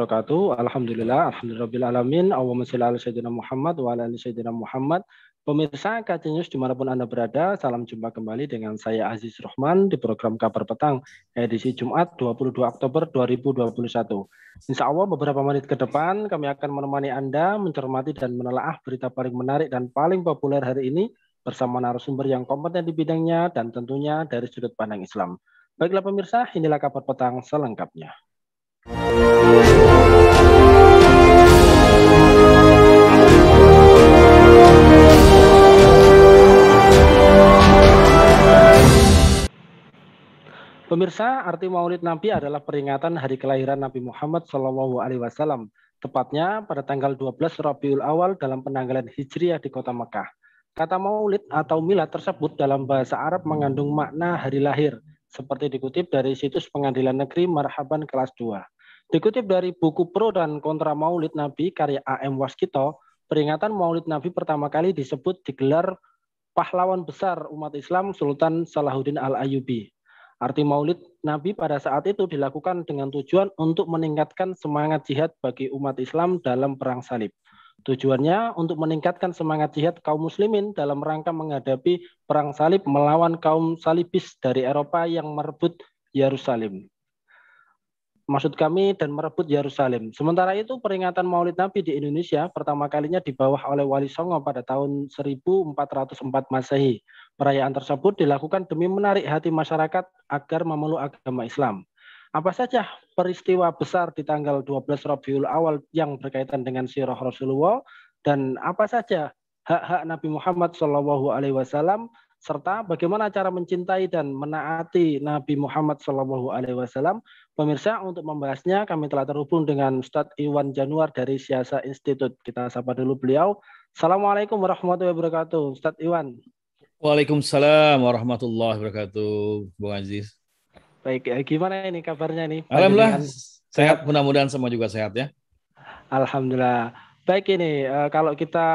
wabarakatuh. Alhamdulillah alamin. Allahumma shalli ala sayyidina Muhammad wa ala ali sayyidina Muhammad. Pemirsa KC News dimanapun Anda berada, salam jumpa kembali dengan saya Aziz Rahman di program Kabar Petang edisi Jumat 22 Oktober 2021. Insya Allah beberapa menit ke depan kami akan menemani Anda mencermati dan menelaah berita paling menarik dan paling populer hari ini bersama narasumber yang kompeten di bidangnya dan tentunya dari sudut pandang Islam. Baiklah pemirsa, inilah Kabar Petang selengkapnya. Pemirsa, arti Maulid Nabi adalah peringatan hari kelahiran Nabi Muhammad SAW, tepatnya pada tanggal 12 Rabiul Awal dalam penanggalan Hijriah di kota Mekah. Kata Maulid atau milad tersebut dalam bahasa Arab mengandung makna hari lahir, seperti dikutip dari situs Pengadilan Negeri Marhaban kelas 2. Dikutip dari buku Pro dan Kontra Maulid Nabi karya A.M. Waskito, peringatan Maulid Nabi pertama kali disebut digelar pahlawan besar umat Islam Sultan Salahuddin Al-Ayyubi. Arti Maulid Nabi pada saat itu dilakukan dengan tujuan untuk meningkatkan semangat jihad bagi umat Islam dalam perang salib. Tujuannya untuk meningkatkan semangat jihad kaum muslimin dalam rangka menghadapi perang salib melawan kaum salibis dari Eropa yang merebut Yerusalem. Maksud kami dan merebut Yerusalem. Sementara itu peringatan Maulid Nabi di Indonesia pertama kalinya di bawah oleh Wali Songo pada tahun 1404 Masehi. Perayaan tersebut dilakukan demi menarik hati masyarakat agar memeluk agama Islam. Apa saja peristiwa besar di tanggal 12 Rabiul Awal yang berkaitan dengan sirah Rasulullah dan apa saja hak-hak Nabi Muhammad SAW serta bagaimana cara mencintai dan menaati Nabi Muhammad SAW. Pemirsa, untuk membahasnya kami telah terhubung dengan Ustadz Iwan Januar dari Siasa Institute. Kita sapa dulu beliau. Assalamualaikum warahmatullahi wabarakatuh, Ustadz Iwan. Waalaikumsalam warahmatullahi wabarakatuh, Bung Aziz. Baik, gimana ini kabarnya nih? Alhamdulillah sehat, mudah-mudahan semua juga sehat ya. Alhamdulillah. Baik ini, kalau kita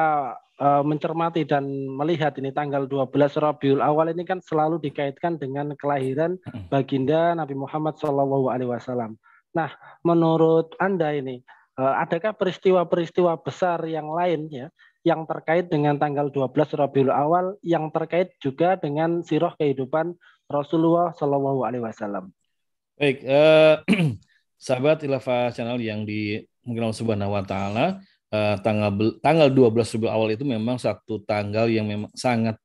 mencermati dan melihat ini tanggal 12 Rabiul Awal ini kan selalu dikaitkan dengan kelahiran baginda Nabi Muhammad SAW. Nah, menurut Anda ini, adakah peristiwa-peristiwa besar yang lain ya yang terkait dengan tanggal 12 Rabiul Awal yang terkait juga dengan sirah kehidupan Rasulullah SAW? Baik, sahabat Ilafah Channel yang di mungkin Allah Subhanahu wa taala, tanggal 12 Rabiul Awal itu memang satu tanggal yang memang sangat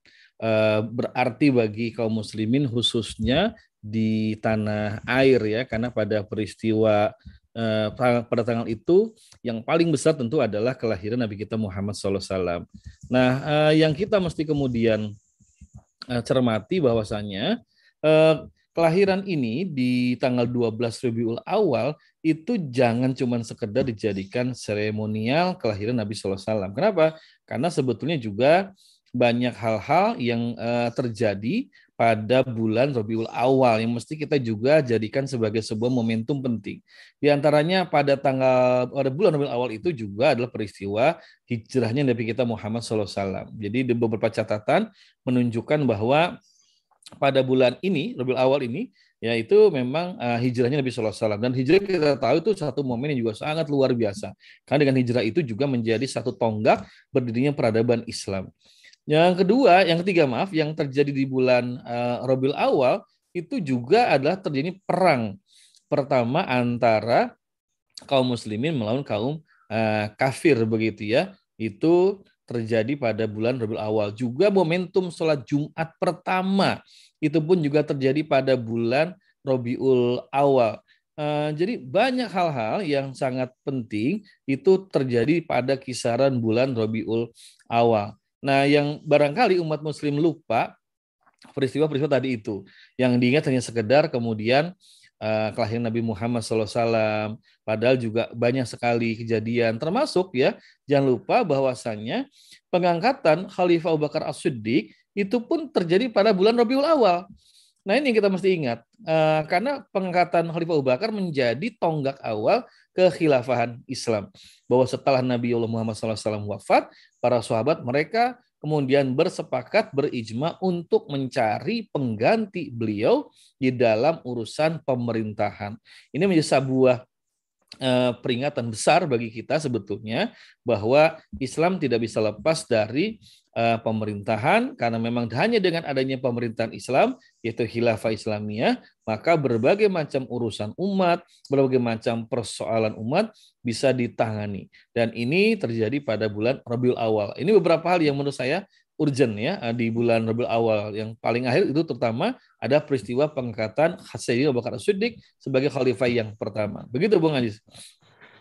berarti bagi kaum muslimin khususnya di tanah air ya, karena pada peristiwa pada tanggal itu yang paling besar tentu adalah kelahiran Nabi kita Muhammad SAW. Nah, yang kita mesti kemudian cermati bahwasanya kelahiran ini di tanggal 12 Rabiul Awal itu jangan cuma sekedar dijadikan seremonial kelahiran Nabi SAW. Kenapa? Karena sebetulnya juga banyak hal-hal yang terjadi pada bulan Rabiul Awal yang mesti kita juga jadikan sebagai sebuah momentum penting. Di antaranya pada bulan Rabiul Awal itu juga adalah peristiwa hijrahnya Nabi kita Muhammad SAW. Jadi di beberapa catatan menunjukkan bahwa pada bulan ini, Rabiul Awal ini, yaitu memang hijrahnya Nabi SAW. Dan hijrah kita tahu itu satu momen yang juga sangat luar biasa. Karena dengan hijrah itu juga menjadi satu tonggak berdirinya peradaban Islam. Yang ketiga, yang terjadi di bulan Rabiul Awal itu juga adalah terjadi perang pertama antara kaum muslimin melawan kaum kafir begitu ya. Itu terjadi pada bulan Rabiul Awal. Juga momentum sholat Jumat pertama itu pun juga terjadi pada bulan Rabiul Awal. Jadi banyak hal-hal yang sangat penting itu terjadi pada kisaran bulan Rabiul Awal. Nah, yang barangkali umat muslim lupa peristiwa-peristiwa tadi itu. Yang diingat hanya sekedar kemudian kelahiran Nabi Muhammad SAW. Padahal juga banyak sekali kejadian. Termasuk ya, jangan lupa bahwasannya pengangkatan Khalifah Abu Bakar As-Siddiq itu pun terjadi pada bulan Rabiul Awal. Nah, ini yang kita mesti ingat. Karena pengangkatan Khalifah Abu Bakar menjadi tonggak awal kekhilafahan Islam. Bahwa setelah Nabi Muhammad SAW wafat, para sahabat mereka kemudian bersepakat berijma untuk mencari pengganti beliau di dalam urusan pemerintahan. Ini menjadi sebuah peringatan besar bagi kita sebetulnya bahwa Islam tidak bisa lepas dari pemerintahan, karena memang hanya dengan adanya pemerintahan Islam yaitu khilafah Islamiyah, maka berbagai macam urusan umat, berbagai macam persoalan umat bisa ditangani. Dan ini terjadi pada bulan Rabiul Awal. Ini beberapa hal yang menurut saya urgent ya di bulan Rabiul Awal. Yang paling akhir itu terutama ada peristiwa pengangkatan Sayyidina Abu Bakar As-Siddiq sebagai khalifah yang pertama. Begitu Bung Aziz.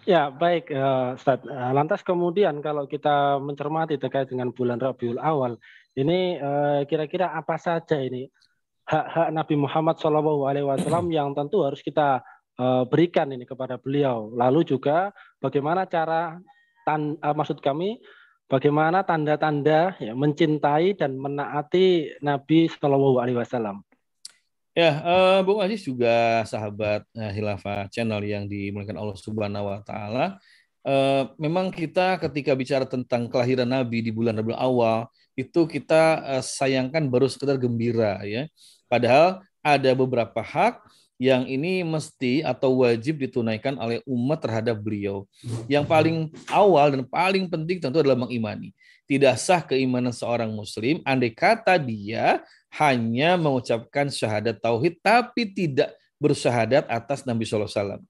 Ya, baik, Ustaz. Lantas kemudian kalau kita mencermati terkait dengan bulan Rabiul Awal, ini kira-kira apa saja ini hak-hak Nabi Muhammad SAW yang tentu harus kita berikan ini kepada beliau. Lalu juga bagaimana cara, maksud kami, bagaimana tanda-tanda ya, mencintai dan menaati Nabi SAW. Ya, Bung Aziz juga sahabat Khilafah Channel yang dimuliakan Allah Subhanahu wa taala. Memang kita ketika bicara tentang kelahiran Nabi di bulan Rabiul Awal, itu kita sayangkan baru sekedar gembira ya. Padahal ada beberapa hak yang ini mesti atau wajib ditunaikan oleh umat terhadap beliau. Yang paling awal dan paling penting tentu adalah mengimani. Tidak sah keimanan seorang muslim andai kata dia hanya mengucapkan syahadat tauhid tapi tidak bersyahadat atas Nabi sallallahu alaihi wasallam.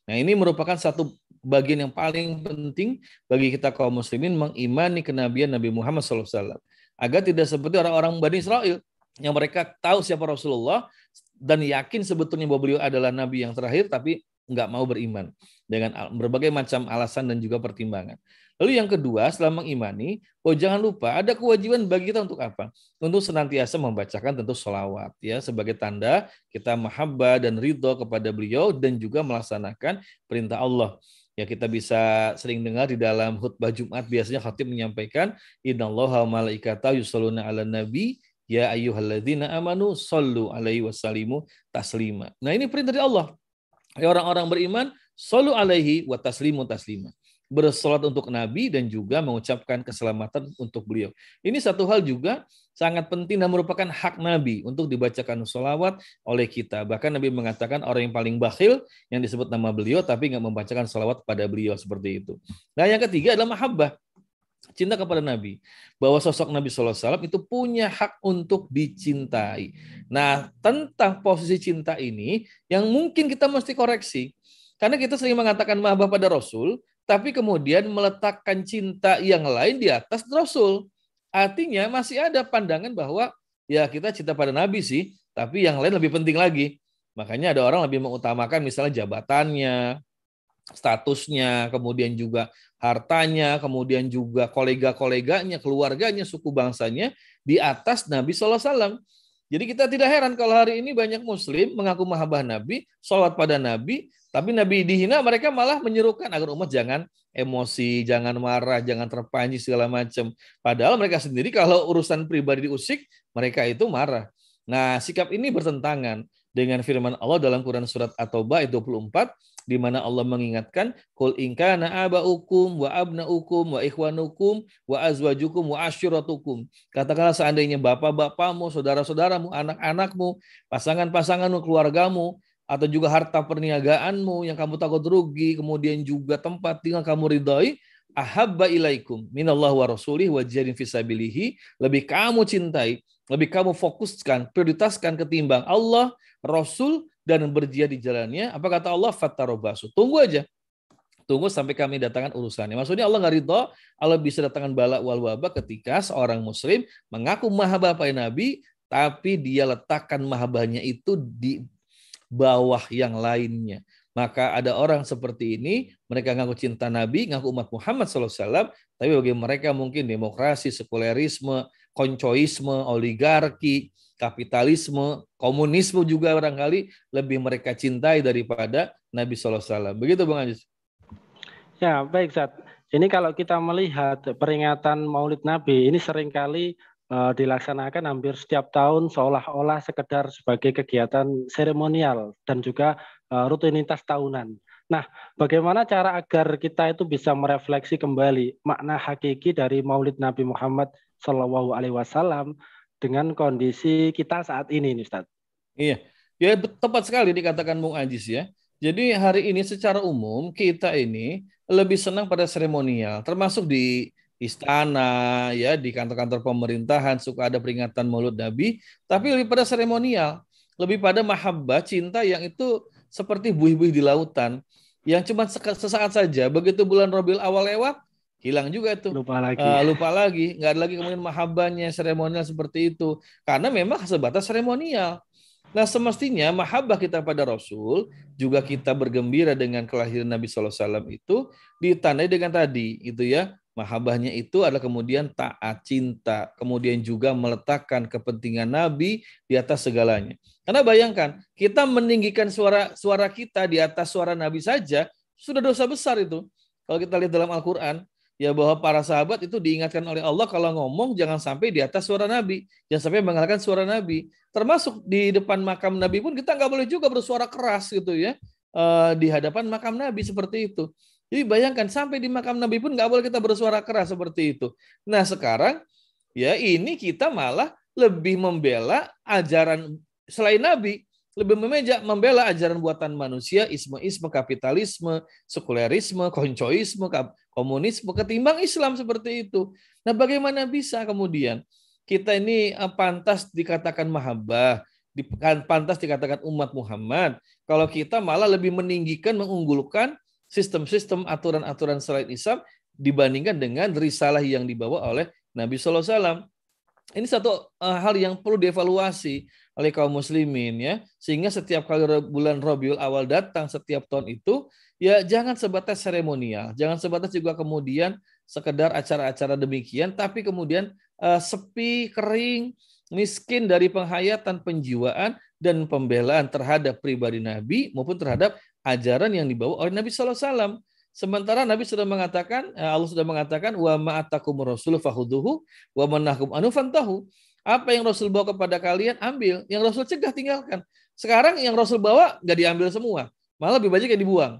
Nah, ini merupakan satu bagian yang paling penting bagi kita kaum muslimin, mengimani kenabian Nabi Muhammad sallallahu alaihi wasallam. Agar tidak seperti orang-orang Bani Israel yang mereka tahu siapa Rasulullah dan yakin sebetulnya bahwa beliau adalah nabi yang terakhir tapi nggak mau beriman dengan berbagai macam alasan dan juga pertimbangan. Lalu yang kedua, setelah mengimani, jangan lupa ada kewajiban bagi kita untuk apa? Untuk senantiasa membacakan tentu sholawat ya sebagai tanda kita mahabbah dan ridho kepada beliau dan juga melaksanakan perintah Allah. Ya, kita bisa sering dengar di dalam khutbah Jumat biasanya khatib menyampaikan innallaha wa malaikatahu yusholluna 'alan nabi ya ayyuhalladzina amanu shollu alaihi wasallimu taslima. Nah, ini perintah dari Allah. Orang-orang beriman shollu alaihi wa taslimu taslima. Bersolat untuk Nabi dan juga mengucapkan keselamatan untuk beliau. Ini satu hal juga sangat penting dan merupakan hak Nabi untuk dibacakan sholawat oleh kita. Bahkan Nabi mengatakan orang yang paling bakhil yang disebut nama beliau tapi nggak membacakan sholawat pada beliau seperti itu. Nah, yang ketiga adalah mahabbah. Cinta kepada Nabi. Bahwa sosok Nabi SAW itu punya hak untuk dicintai. Nah, tentang posisi cinta ini yang mungkin kita mesti koreksi. Karena kita sering mengatakan mahabbah pada Rasul, tapi kemudian meletakkan cinta yang lain di atas Rasul. Artinya masih ada pandangan bahwa ya kita cinta pada Nabi sih, tapi yang lain lebih penting lagi. Makanya ada orang lebih mengutamakan misalnya jabatannya, statusnya, kemudian juga hartanya, kemudian juga kolega-koleganya, keluarganya, suku bangsanya di atas Nabi SAW. Jadi kita tidak heran kalau hari ini banyak muslim mengaku mahabbah Nabi, sholawat pada Nabi, tapi Nabi dihina, mereka malah menyerukan agar umat jangan emosi, jangan marah, jangan terpancing segala macam. Padahal mereka sendiri kalau urusan pribadi diusik, mereka itu marah. Nah, sikap ini bertentangan dengan firman Allah dalam Quran surat At-Taubah ayat 24, di mana Allah mengingatkan, qul in kana abaukum wa abnaukum wa ikhwanukum wa azwajukum wa ashiratukum. Katakanlah seandainya bapak-bapakmu, saudara-saudaramu, anak-anakmu, pasangan-pasanganmu, keluargamu, atau juga harta perniagaanmu yang kamu takut rugi, kemudian juga tempat tinggal kamu ridhoi, ahabba ilaikum minallah wa rasulih wa jihadin fisabilihi, lebih kamu cintai, lebih kamu fokuskan, prioritaskan ketimbang Allah, Rasul, dan berjihad di jalannya. Apa kata Allah? Fattarobasu. Tunggu aja. Tunggu sampai kami datangkan urusannya. Maksudnya Allah nggak ridho, Allah bisa datangkan bala wal wabah ketika seorang muslim mengaku mahabbah pada Nabi, tapi dia letakkan mahabbahnya itu di bawah yang lainnya. Maka ada orang seperti ini, mereka ngaku cinta Nabi, ngaku umat Muhammad SAW, tapi bagi mereka mungkin demokrasi, sekulerisme, koncoisme, oligarki, kapitalisme, komunisme juga barangkali lebih mereka cintai daripada Nabi SAW. Begitu Bang Aziz. Ya, baik Zat. Ini kalau kita melihat peringatan Maulid Nabi, ini seringkali dilaksanakan hampir setiap tahun seolah-olah sekedar sebagai kegiatan seremonial dan juga rutinitas tahunan. Nah, bagaimana cara agar kita itu bisa merefleksi kembali makna hakiki dari Maulid Nabi Muhammad SAW dengan kondisi kita saat ini, Ustaz? Iya, ya tepat sekali dikatakan Bung Aziz ya. Jadi hari ini secara umum kita ini lebih senang pada seremonial, termasuk di istana, ya, di kantor-kantor pemerintahan suka ada peringatan Maulid Nabi, tapi lebih pada seremonial, lebih pada mahabbah, cinta yang itu seperti buih-buih di lautan, yang cuma sesaat saja. Begitu bulan Rabiul Awal lewat, hilang juga tuh. Lupa lagi. Lupa lagi, nggak ada lagi kemudian mahabbahnya seremonial seperti itu, karena memang sebatas seremonial. Nah, semestinya mahabbah kita pada Rasul, juga kita bergembira dengan kelahiran Nabi SAW itu ditandai dengan tadi, itu ya. Mahabbahnya itu adalah kemudian taat, cinta, kemudian juga meletakkan kepentingan Nabi di atas segalanya. Karena bayangkan, kita meninggikan suara kita di atas suara Nabi saja, sudah dosa besar itu. Kalau kita lihat dalam Al-Quran, ya bahwa para sahabat itu diingatkan oleh Allah kalau ngomong jangan sampai di atas suara Nabi, jangan sampai mengalahkan suara Nabi. Termasuk di depan makam Nabi pun kita nggak boleh juga bersuara keras gitu ya, di hadapan makam Nabi seperti itu. Jadi bayangkan sampai di makam Nabi pun nggak boleh kita bersuara keras seperti itu. Nah sekarang ya ini kita malah lebih membela ajaran selain Nabi, lebih membela ajaran buatan manusia, isme-isme, kapitalisme, sekulerisme, koncoisme, komunisme ketimbang Islam seperti itu. Nah bagaimana bisa kemudian kita ini pantas dikatakan mahabbah, pantas dikatakan umat Muhammad, kalau kita malah lebih meninggikan, mengunggulkan sistem-sistem aturan-aturan selain Islam dibandingkan dengan risalah yang dibawa oleh Nabi SAW. Ini satu hal yang perlu dievaluasi oleh kaum muslimin ya, sehingga setiap kali bulan Rabiul Awal datang setiap tahun itu ya jangan sebatas seremonial, jangan sebatas juga kemudian sekedar acara-acara demikian, tapi kemudian sepi, kering, miskin dari penghayatan, penjiwaan, dan pembelaan terhadap pribadi Nabi maupun terhadap ajaran yang dibawa oleh Nabi SAW. Sementara Nabi sudah mengatakan, Allah sudah mengatakan, wa ma'atakum rasul fahuduhu, wa manahkum anu fantahu. Apa yang Rasul bawa kepada kalian, ambil. Yang Rasul cegah, tinggalkan. Sekarang yang Rasul bawa nggak diambil semua, malah lebih banyak yang dibuang.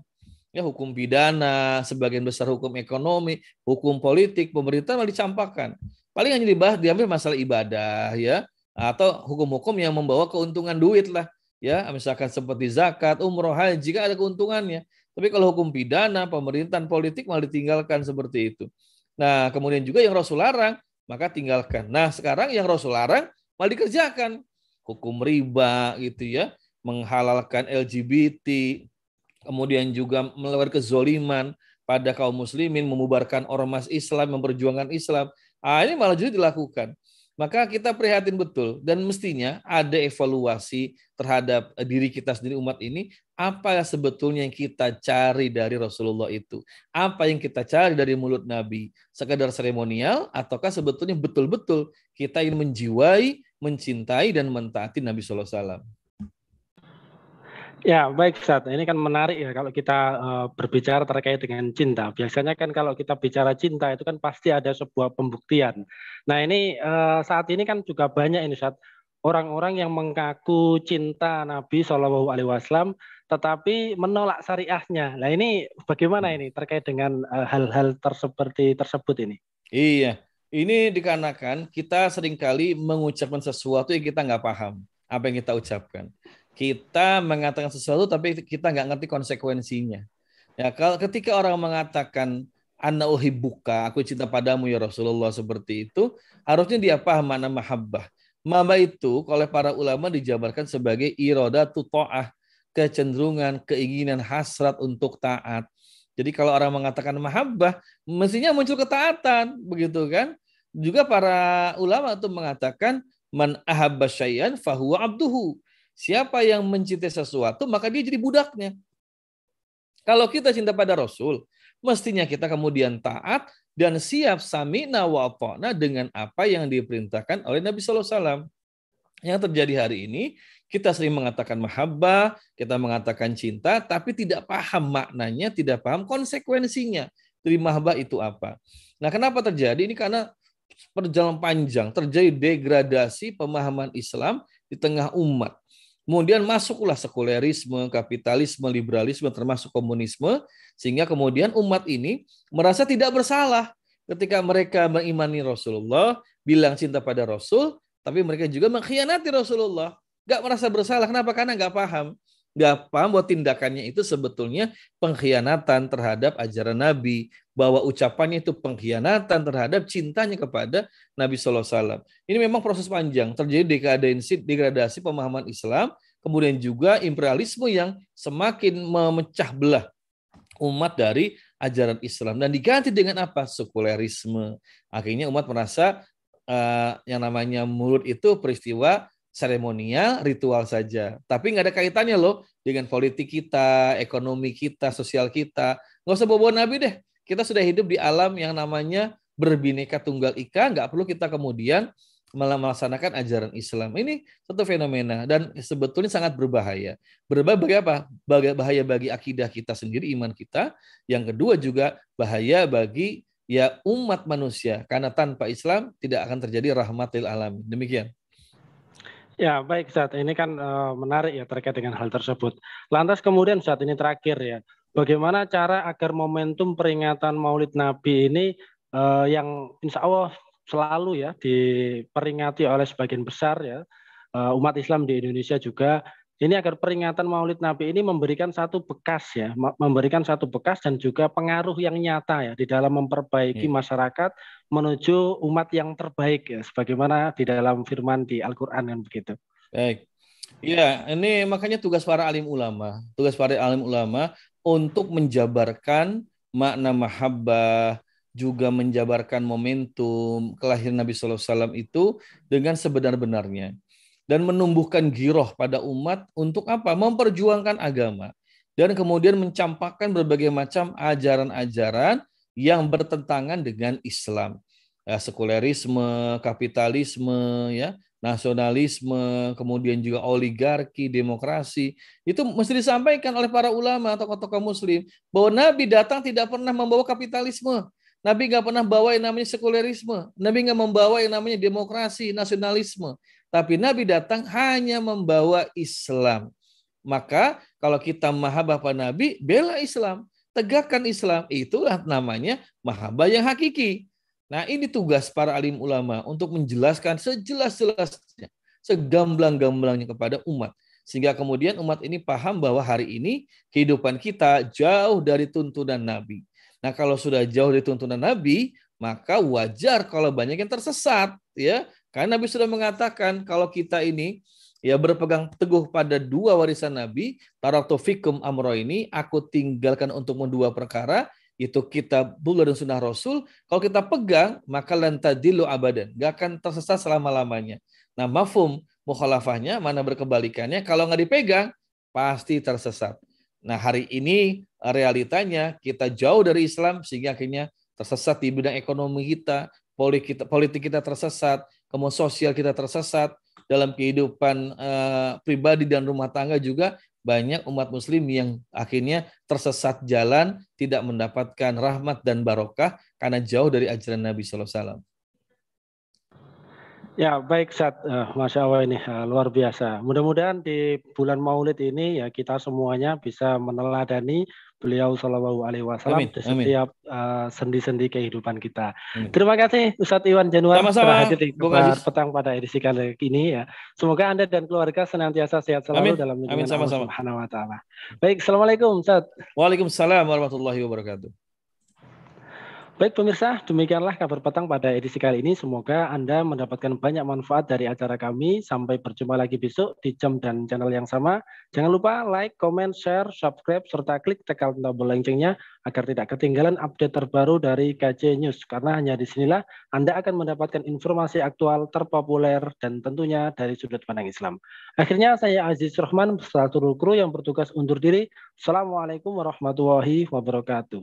Ya, hukum pidana, sebagian besar hukum ekonomi, hukum politik, pemerintah malah dicampakkan. Paling hanya diambil masalah ibadah ya, atau hukum-hukum yang membawa keuntungan duit lah ya, misalkan seperti zakat, umroh, haji kan ada keuntungannya. Tapi kalau hukum pidana, pemerintahan, politik malah ditinggalkan seperti itu. Nah, kemudian juga yang Rasul larang, maka tinggalkan. Nah, sekarang yang Rasul larang malah dikerjakan. Hukum riba gitu ya, menghalalkan LGBT, kemudian juga melakukan kezoliman pada kaum muslimin, memubarkan ormas Islam, memperjuangkan Islam. Ini malah juga dilakukan. Maka kita prihatin betul dan mestinya ada evaluasi terhadap diri kita sendiri umat ini, apa sebetulnya yang kita cari dari Rasulullah itu? Apa yang kita cari dari mulut Nabi? Sekadar seremonial ataukah sebetulnya betul-betul kita ingin menjiwai, mencintai dan mentaati Nabi sallallahu alaihi wasallam? Ya, baik Ustaz. Ini kan menarik ya kalau kita berbicara terkait dengan cinta. Biasanya kan kalau kita bicara cinta itu kan pasti ada sebuah pembuktian. Nah, ini saat ini kan juga banyak ini Ustaz, orang-orang yang mengaku cinta Nabi Shallallahu alaihi wasallam tetapi menolak syariahnya. Nah, ini bagaimana ini terkait dengan hal-hal seperti tersebut ini? Iya, ini dikarenakan kita seringkali mengucapkan sesuatu yang kita nggak paham apa yang kita ucapkan. Kita mengatakan sesuatu tapi kita nggak ngerti konsekuensinya. Ya, kalau ketika orang mengatakan ana uhibbuka, aku cinta padamu ya Rasulullah seperti itu, harusnya dia paham makna mahabbah. Mahabbah itu oleh para ulama dijabarkan sebagai iradatu ta'ah, kecenderungan, keinginan, hasrat untuk taat. Jadi kalau orang mengatakan mahabbah, mestinya muncul ketaatan, begitu kan? Juga para ulama itu mengatakan man ahabba syai'an fahuwa abduhu. Siapa yang mencintai sesuatu, maka dia jadi budaknya. Kalau kita cinta pada Rasul, mestinya kita kemudian taat dan siap sami'na wa ata'na dengan apa yang diperintahkan oleh Nabi sallallahu alaihi wasallam. Yang terjadi hari ini, kita sering mengatakan mahabbah, kita mengatakan cinta, tapi tidak paham maknanya, tidak paham konsekuensinya. Dari mahabbah itu apa? Nah, kenapa terjadi? Ini karena perjalanan panjang, terjadi degradasi pemahaman Islam di tengah umat. Kemudian masuklah sekulerisme, kapitalisme, liberalisme, termasuk komunisme, sehingga kemudian umat ini merasa tidak bersalah ketika mereka mengimani Rasulullah, bilang cinta pada Rasul, tapi mereka juga mengkhianati Rasulullah. Gak merasa bersalah. Kenapa? Karena gak paham. nggak paham bahwa tindakannya itu sebetulnya pengkhianatan terhadap ajaran Nabi, bahwa ucapannya itu pengkhianatan terhadap cintanya kepada Nabi Sallallahu Alaihi Wasallam. Ini memang proses panjang, terjadi degradasi pemahaman Islam, kemudian juga imperialisme yang semakin memecah belah umat dari ajaran Islam dan diganti dengan apa? Sekulerisme. Akhirnya umat merasa yang namanya Maulid itu peristiwa seremonial, ritual saja. Tapi nggak ada kaitannya loh dengan politik kita, ekonomi kita, sosial kita. Nggak usah bawa Nabi deh. Kita sudah hidup di alam yang namanya berbineka tunggal ika, nggak perlu kita kemudian melaksanakan ajaran Islam. Ini satu fenomena dan sebetulnya sangat berbahaya. Berbahaya bagi apa? Bahaya bagi akidah kita sendiri, iman kita. Yang kedua juga bahaya bagi ya umat manusia. Karena tanpa Islam tidak akan terjadi rahmatil alamin. Demikian. Ya, baik Ustaz. Ini kan menarik ya terkait dengan hal tersebut. Lantas kemudian saat ini terakhir ya, bagaimana cara agar momentum peringatan Maulid Nabi ini yang insya Allah selalu ya diperingati oleh sebagian besar ya umat Islam di Indonesia juga, ini agar peringatan Maulid Nabi ini memberikan satu bekas ya, memberikan satu bekas dan juga pengaruh yang nyata ya di dalam memperbaiki masyarakat menuju umat yang terbaik ya, sebagaimana di dalam firman di Al-Quran kan begitu. Baik. Ya, ini makanya tugas para alim ulama. Tugas para alim ulama untuk menjabarkan makna mahabbah, juga menjabarkan momentum kelahiran Nabi Sallallahu Alaihi Wasallam itu dengan sebenar-benarnya. Dan menumbuhkan giroh pada umat untuk apa? Memperjuangkan agama. Dan kemudian mencampakkan berbagai macam ajaran-ajaran yang bertentangan dengan Islam. Ya, sekulerisme, kapitalisme, ya, nasionalisme, kemudian juga oligarki, demokrasi, itu mesti disampaikan oleh para ulama atau tokoh-tokoh muslim bahwa Nabi datang tidak pernah membawa kapitalisme, Nabi nggak pernah bawa yang namanya sekulerisme, Nabi nggak membawa yang namanya demokrasi, nasionalisme, tapi Nabi datang hanya membawa Islam. Maka kalau kita mahabbah pada Nabi, bela Islam, tegakkan Islam, itulah namanya mahabbah yang hakiki. Nah, ini tugas para alim ulama untuk menjelaskan sejelas-jelasnya, segamblang-gamblangnya kepada umat. Sehingga kemudian umat ini paham bahwa hari ini kehidupan kita jauh dari tuntunan Nabi. Nah, kalau sudah jauh dari tuntunan Nabi, maka wajar kalau banyak yang tersesat. Ya, karena Nabi sudah mengatakan kalau kita ini ya berpegang teguh pada dua warisan Nabi, taraktu fikum amro ini, aku tinggalkan untukmu dua perkara, itu kitabullah dan sunnah Rasul. Kalau kita pegang, maka lan tadillu abadan, gak akan tersesat selama-lamanya. Nah, mafhum mukhalafahnya, mana berkebalikannya, kalau nggak dipegang, pasti tersesat. Nah, hari ini realitanya kita jauh dari Islam, sehingga akhirnya tersesat di bidang ekonomi kita, politik kita tersesat, kemudian sosial kita tersesat, dalam kehidupan pribadi dan rumah tangga juga banyak umat muslim yang akhirnya tersesat jalan, tidak mendapatkan rahmat dan barokah karena jauh dari ajaran Nabi Sallallahu Alaihi Wasallam. Ya, baik Ustaz. Masya Allah ini luar biasa. Mudah-mudahan di bulan Maulid ini ya kita semuanya bisa meneladani beliau Shallallahu Alaihi Wasallam di setiap sendi-sendi kehidupan kita. Terima kasih Ustadz Iwan Januar telah hadir di Kabar Petang pada edisi kali ini ya. Semoga Anda dan keluarga senantiasa sehat selalu dalam lindungan Allah Subhanahu Wa Taala. Baik, assalamualaikum Ustadz. Waalaikumsalam warahmatullahi wabarakatuh. Baik pemirsa, demikianlah Kabar Petang pada edisi kali ini. Semoga Anda mendapatkan banyak manfaat dari acara kami. Sampai berjumpa lagi besok di jam dan channel yang sama. Jangan lupa like, comment, share, subscribe, serta klik tekan tombol loncengnya agar tidak ketinggalan update terbaru dari KJ News. Karena hanya di sinilah Anda akan mendapatkan informasi aktual, terpopuler, dan tentunya dari sudut pandang Islam. Akhirnya saya Aziz Rahman beserta seluruh kru yang bertugas undur diri. Assalamualaikum warahmatullahi wabarakatuh.